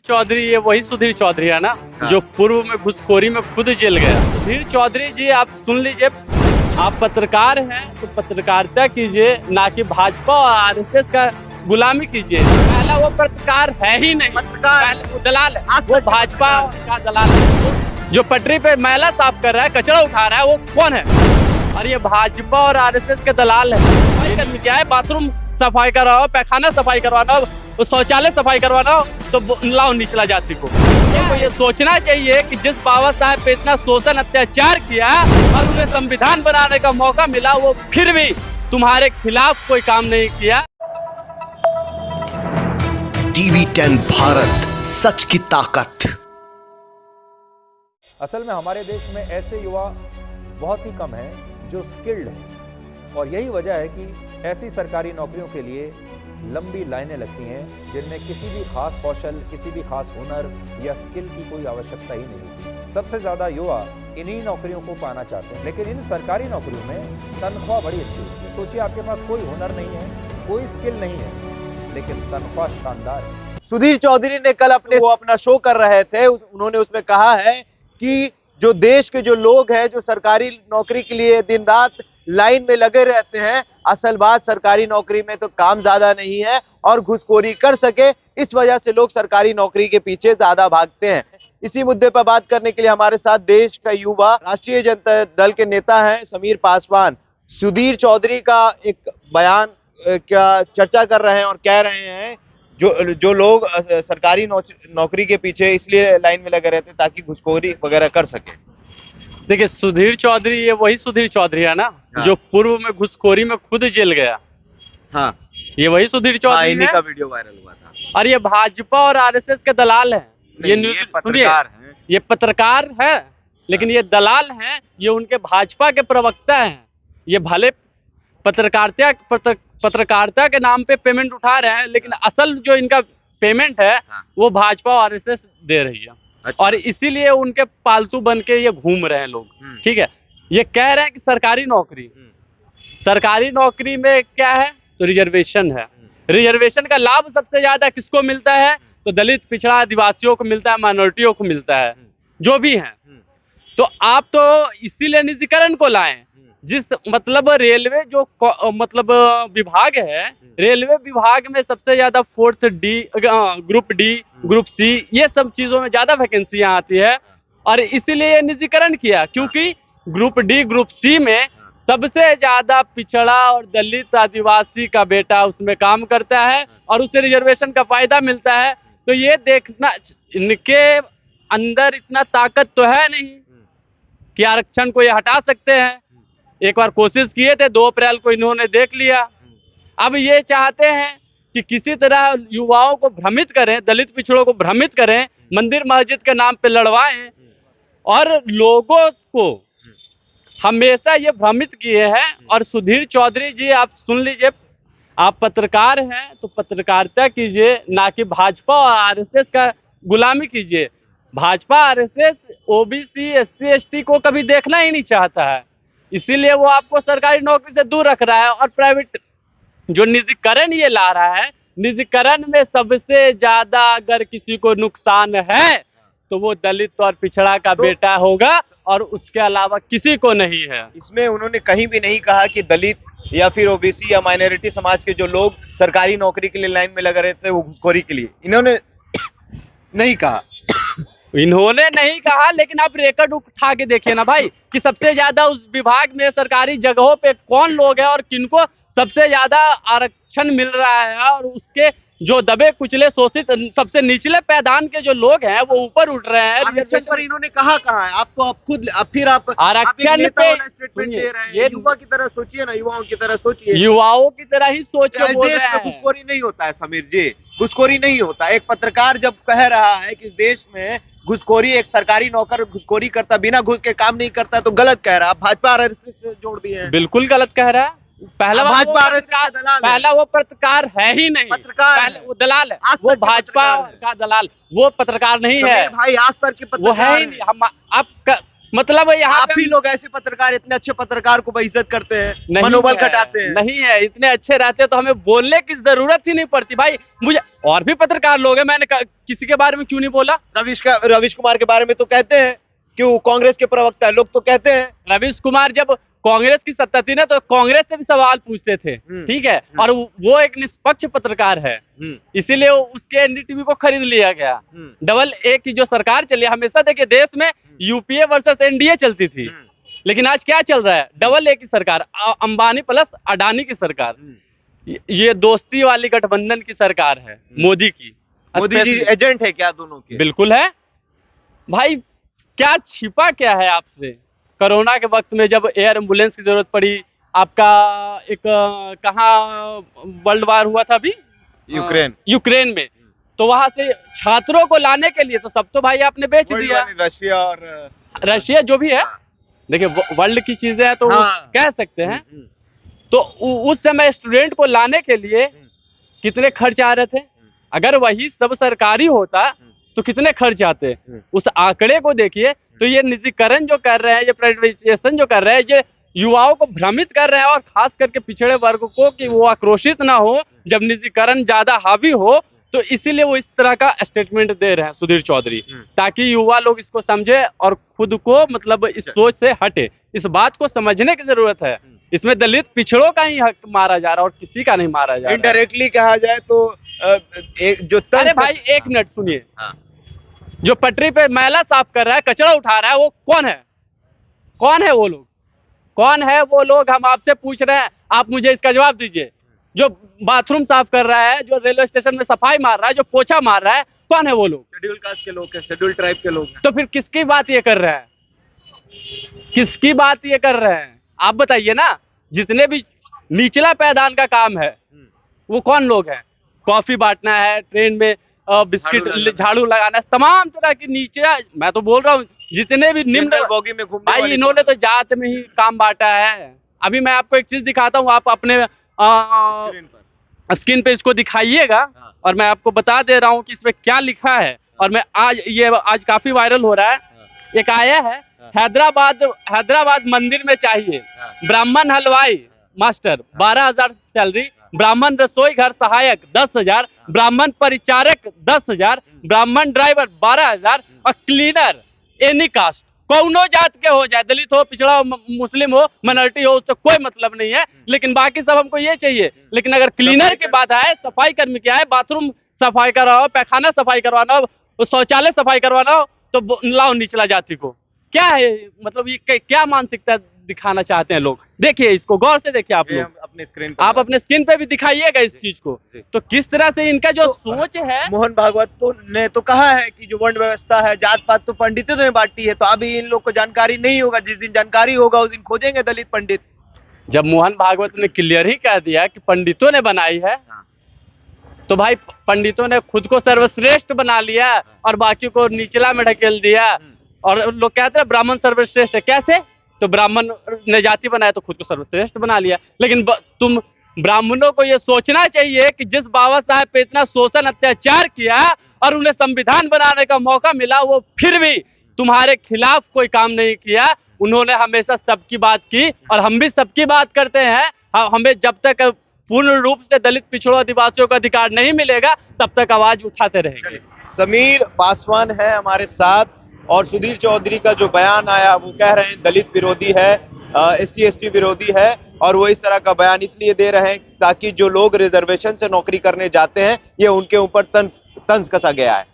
चौधरी ये वही सुधीर चौधरी है ना। हाँ। जो पूर्व में घुसखोरी में खुद जेल गया। सुधीर चौधरी जी आप सुन लीजिए, आप पत्रकार हैं तो पत्रकारिता कीजिए, ना कि भाजपा और आरएसएस का गुलामी कीजिए। पहला वो पत्रकार है ही नहीं, पत्रकार वो दलाल है, वो भाजपा का दलाल है। जो पटरी पे मैला साफ कर रहा है, कचरा उठा रहा है, वो कौन है? और ये भाजपा और आरएसएस के दलाल है। क्या है, बाथरूम सफाई करवाओ, पैखाना सफाई करवाना, तो शौचालय सफाई करवाना हो तो लाओ निचला जाति को। तो ये सोचना चाहिए कि जिस बाबा साहब पे इतना शोषण अत्याचार किया और उन्हें संविधान बनाने का मौका मिला, वो फिर भी तुम्हारे खिलाफ कोई काम नहीं किया। TV10 भारत, सच की ताकत। असल में हमारे देश में ऐसे युवा बहुत ही कम हैं जो स्किल्ड हैं, और यही वजह है कि ऐसी सरकारी नौकरियों के लिए लंबी लाइनें लगती हैं जिनमें किसी भी खास कौशल, किसी भी खास हुनर या स्किल की कोई आवश्यकता ही नहीं होती। सबसे ज़्यादा युवा इन्हीं नौकरियों को पाना चाहते हैं, लेकिन इन सरकारी नौकरियों में तनख्वाह बड़ी अच्छी होती है। सोचिए, आपके पास कोई हुनर नहीं है, कोई स्किल नहीं है, लेकिन तनख्वाह शानदार है। सुधीर चौधरी ने कल अपना शो कर रहे थे, उन्होंने उसमें कहा है कि जो देश के जो लोग हैं जो सरकारी नौकरी के लिए दिन रात लाइन में लगे रहते हैं, असल बात सरकारी नौकरी में तो काम ज्यादा नहीं है और घुसखोरी कर सके, इस वजह से लोग सरकारी नौकरी के पीछे ज्यादा भागते हैं। इसी मुद्दे पर बात करने के लिए हमारे साथ देश का युवा राष्ट्रीय जनता दल के नेता हैं समीर पासवान। सुधीर चौधरी का एक बयान क्या चर्चा कर रहे हैं और कह रहे हैं जो लोग सरकारी नौकरी के पीछे इसलिए लाइन में लगे रहते ताकि घुसखोरी वगैरह कर सके। देखिए, सुधीर चौधरी ये वही सुधीर चौधरी है ना। हाँ। जो पूर्व में घुसखोरी में खुद जेल गया। हाँ, ये वही सुधीर चौधरी इन्हीं का वीडियो वायरल हुआ था। और ये भाजपा और आरएसएस के दलाल हैं। ये न्यूज़ सुनिए, ये पत्रकार है लेकिन ये दलाल हैं, ये उनके भाजपा के प्रवक्ता हैं। ये भले पत्रकारिता के नाम पे पेमेंट उठा रहे हैं, लेकिन असल जो इनका पेमेंट है वो भाजपा और आरएसएस दे रही है। अच्छा। और इसीलिए उनके पालतू बन के ये घूम रहे हैं लोग। ठीक है, ये कह रहे हैं कि सरकारी नौकरी में क्या है, तो रिजर्वेशन है। रिजर्वेशन का लाभ सबसे ज्यादा किसको मिलता है, तो दलित, पिछड़ा, आदिवासियों को मिलता है, माइनॉरिटियों को मिलता है, जो भी हैं। तो आप तो इसीलिए निजीकरण को लाएं। जिस मतलब रेलवे जो मतलब विभाग है, रेलवे विभाग में सबसे ज्यादा fourth D, group D, group C, ये सब चीजों में ज्यादा वैकेंसियां आती है। और इसीलिए निजीकरण किया, क्योंकि ग्रुप डी, ग्रुप सी में सबसे ज्यादा पिछड़ा और दलित, आदिवासी का बेटा उसमें काम करता है और उससे रिजर्वेशन का फायदा मिलता है। तो ये देखना, इनके अंदर इतना ताकत तो है नहीं कि आरक्षण को ये हटा सकते हैं। एक बार कोशिश किए थे, 2 अप्रैल को इन्होंने देख लिया। अब ये चाहते हैं कि किसी तरह युवाओं को भ्रमित करें, दलित पिछड़ों को भ्रमित करें, मंदिर मस्जिद के नाम पे लड़वाएं और लोगों को हमेशा ये भ्रमित किए हैं। और सुधीर चौधरी जी आप सुन लीजिए, आप पत्रकार हैं तो पत्रकारिता कीजिए, ना कि भाजपा और आरएसएस का गुलामी कीजिए। Bhajpa RSS OBC, SC, ST को कभी देखना ही नहीं चाहता है, इसीलिए वो आपको सरकारी नौकरी से दूर रख रहा है। और प्राइवेट जो निजीकरण ये ला रहा है, निजीकरण में सबसे ज्यादा अगर किसी को नुकसान है तो वो दलित और पिछड़ा का बेटा होगा, और उसके अलावा किसी को नहीं है। इसमें उन्होंने कहीं भी नहीं कहा कि दलित या फिर ओबीसी या माइनॉरिटी समाज के जो लोग सरकारी नौकरी के लिए लाइन में लगे रहते हैं वो घुसखोरी के लिए, इन्होंने नहीं कहा। इन्होंने नहीं कहा, लेकिन आप रिकॉर्ड उठा के देखिए ना भाई कि सबसे ज्यादा उस विभाग में सरकारी जगहों पे कौन लोग हैं और किनको सबसे ज्यादा आरक्षण मिल रहा है। और उसके जो दबे कुचले शोषित सबसे निचले पैदान के जो लोग हैं वो ऊपर उठ रहे हैं। आरक्षण पर इन्होंने कहा है, आप तो आप खुद फिर आप आरक्षण पे स्टेटमेंट दे रहे हैं। ये युवा की तरह सोचिए ना, युवाओं की तरह सोचिए। युवाओं की तरह ही सोच के बोल रहे हैं। घुसखोरी नहीं होता है समीर जी, घुसखोरी नहीं होता। एक पत्रकार जब कह रहा है कि देश में घुसखोरी, एक सरकारी नौकर घुसखोरी करता, बिना घुस के काम नहीं करता, तो गलत कह रहा है। भाजपा आरएसएस से जोड़ दिए हैं। बिल्कुल गलत कह रहा है। पहला वो पत्रकार है ही नहीं, पत्रकार वो दलाल है, वो भाजपा का दलाल, वो पत्रकार नहीं है भाई। आज तक वो है ही नहीं। हम आप मतलब यहाँ आप पे ही लोग ऐसे पत्रकार, इतने अच्छे पत्रकार को बेइज्जत करते हैं, नहीं मनोबल है, घटाते हैं। नहीं है, इतने अच्छे रहते तो हमें बोलने की जरूरत ही नहीं पड़ती भाई। मुझे और भी पत्रकार लोग हैं, मैंने किसी के बारे में क्यों नहीं बोला। रवीश कुमार के बारे में तो कहते हैं कि वो कांग्रेस के प्रवक्ता है, लोग तो कहते हैं। रवीश कुमार जब कांग्रेस की सत्ता थी ना तो कांग्रेस से भी सवाल पूछते थे, ठीक है, और वो एक निष्पक्ष पत्रकार है, इसीलिए उसके एनडीटीवी को खरीद लिया गया। डबल ए की जो सरकार चली, हमेशा देखिए देश में यूपीए वर्सेस एनडीए चलती थी, लेकिन आज क्या चल रहा है, डबल ए की सरकार, अंबानी प्लस अडानी की सरकार, ये दोस्ती वाली गठबंधन की सरकार है, मोदी की। मोदी जी एजेंट है क्या दोनों के? बिल्कुल है भाई, क्या छिपा क्या है आपसे। कोरोना के वक्त में जब एयर एम्बुलेंस की जरूरत पड़ी, आपका एक कहाँ वर्ल्ड वार हुआ था अभी, यूक्रेन में, तो वहां से छात्रों को लाने के लिए तो सब तो भाई आपने बेच दिया। रशिया जो भी है, देखिए वर्ल्ड की चीजें हैं तो कह सकते हैं। तो उस समय स्टूडेंट को लाने के लिए कितने खर्च आ रहे थे, अगर वही सब सरकारी होता तो कितने खर्च आते, उस आंकड़े को देखिए। तो ये निजीकरण जो कर रहे हैं, ये प्राइवेटाइजेशन जो कर रहे हैं, ये युवाओं को भ्रमित कर रहे हैं, और खास करके पिछड़े वर्ग को, कि वो आक्रोशित ना हो जब निजीकरण ज्यादा हावी हो। तो इसीलिए वो इस तरह का स्टेटमेंट दे रहे हैं सुधीर चौधरी, ताकि युवा लोग इसको समझे और खुद को मतलब इस सोच से हटे। इस बात को समझने की जरूरत है, इसमें दलित पिछड़ों का ही हक मारा जा रहा है और किसी का नहीं मारा जा रहा है। इनडायरेक्टली कहा जाए तो जो अरे भाई एक मिनट सुनिए, जो पटरी पे मैला साफ कर रहा है, कचरा उठा रहा है, वो कौन है? कौन है वो लोग? कौन है वो लोग? हम आपसे पूछ रहे हैं, आप मुझे इसका जवाब दीजिए। जो बाथरूम साफ कर रहा है, जो रेलवे स्टेशन में सफाई मार रहा है, जो पोछा मार रहा है, कौन है वो लोग? शेड्यूल कास्ट के लोग हैं, शेड्यूल ट्राइब के लोग हैं। तो फिर किसकी बात ये कर रहे हैं? किसकी बात ये कर रहे हैं? आप बताइए ना। जितने भी निचला पायदान का काम है वो कौन लोग हैं? कॉफी बांटना है, ट्रेन में बिस्किट झाड़ू लगाना है, तमाम तरह की नीचे, मैं तो बोल रहा हूँ जितने भी निम्न बोगी में घूमने भाई, इन्होंने तो जात में ही काम बांटा है। अभी मैं आपको एक चीज दिखाता हूँ, आप अपने स्क्रीन पे इसको दिखाइएगा, और मैं आपको बता दे रहा हूँ कि इसमें क्या लिखा है। और मैं आज काफी वायरल हो रहा है। एक आया है, हैदराबाद मंदिर में चाहिए ब्राह्मण हलवाई मास्टर 12,000 सैलरी, ब्राह्मण रसोई घर सहायक 10,000, ब्राह्मण परिचारक 10,000, ब्राह्मण ड्राइवर 12,000, और क्लीनर एनी कास्ट, कौनो जात के हो जाए, दलित हो, पिछड़ा हो, मुस्लिम हो, माइनॉरिटी हो, उससे कोई मतलब नहीं है, लेकिन बाकी सब हमको ये चाहिए। लेकिन अगर क्लीनर की बात आए, सफाई कर्मी की आए, बाथरूम सफाई करवाओ, पैखाना सफाई करवाना हो, शौचालय सफाई करवाना हो, तो लाओ निचला जाति को। क्या है मतलब, ये क्या मानसिकता दिखाना चाहते हैं लोग? देखिए इसको गौर से देखिए आप लोग, अपने स्क्रीन पे भी दिखाइएगा इस चीज को। तो किस तरह से इनका जो सोच है, मोहन भागवत ने तो कहा है कि जो वर्ण व्यवस्था है, जात पात तो पंडितों में बांटी है, तो अभी इन लोग को जानकारी नहीं होगा, जिस दिन जानकारी होगा उस दिन खोजेंगे दलित पंडित। जब मोहन भागवत ने क्लियर ही कह दिया कि पंडितों ने बनाई है, तो भाई पंडितों ने खुद को सर्वश्रेष्ठ बना लिया और बाकी को निचला में ढकेल दिया। और लोग कहते हैं ब्राह्मण सर्वश्रेष्ठ है, कैसे? तो ब्राह्मण ने जाति बनाया तो खुद को सर्वश्रेष्ठ बना लिया। लेकिन तुम ब्राह्मणों को ये सोचना चाहिए कि जिस बाबा साहब पे इतना शोषण अत्याचार किया और उन्हें संविधान बनाने का मौका मिला, वो फिर भी तुम्हारे खिलाफ कोई काम नहीं किया। उन्होंने हमेशा सबकी बात की, और हम भी सबकी बात करते हैं। हमें जब तक पूर्ण रूप से दलित पिछड़ों आदिवासियों का अधिकार नहीं मिलेगा, तब तक आवाज उठाते रहेंगे। समीर पासवान है हमारे साथ, और सुधीर चौधरी का जो बयान आया वो कह रहे हैं दलित विरोधी है, SC ST विरोधी है, और वो इस तरह का बयान इसलिए दे रहे हैं ताकि जो लोग रिजर्वेशन से नौकरी करने जाते हैं, ये उनके ऊपर तंज कसा गया है।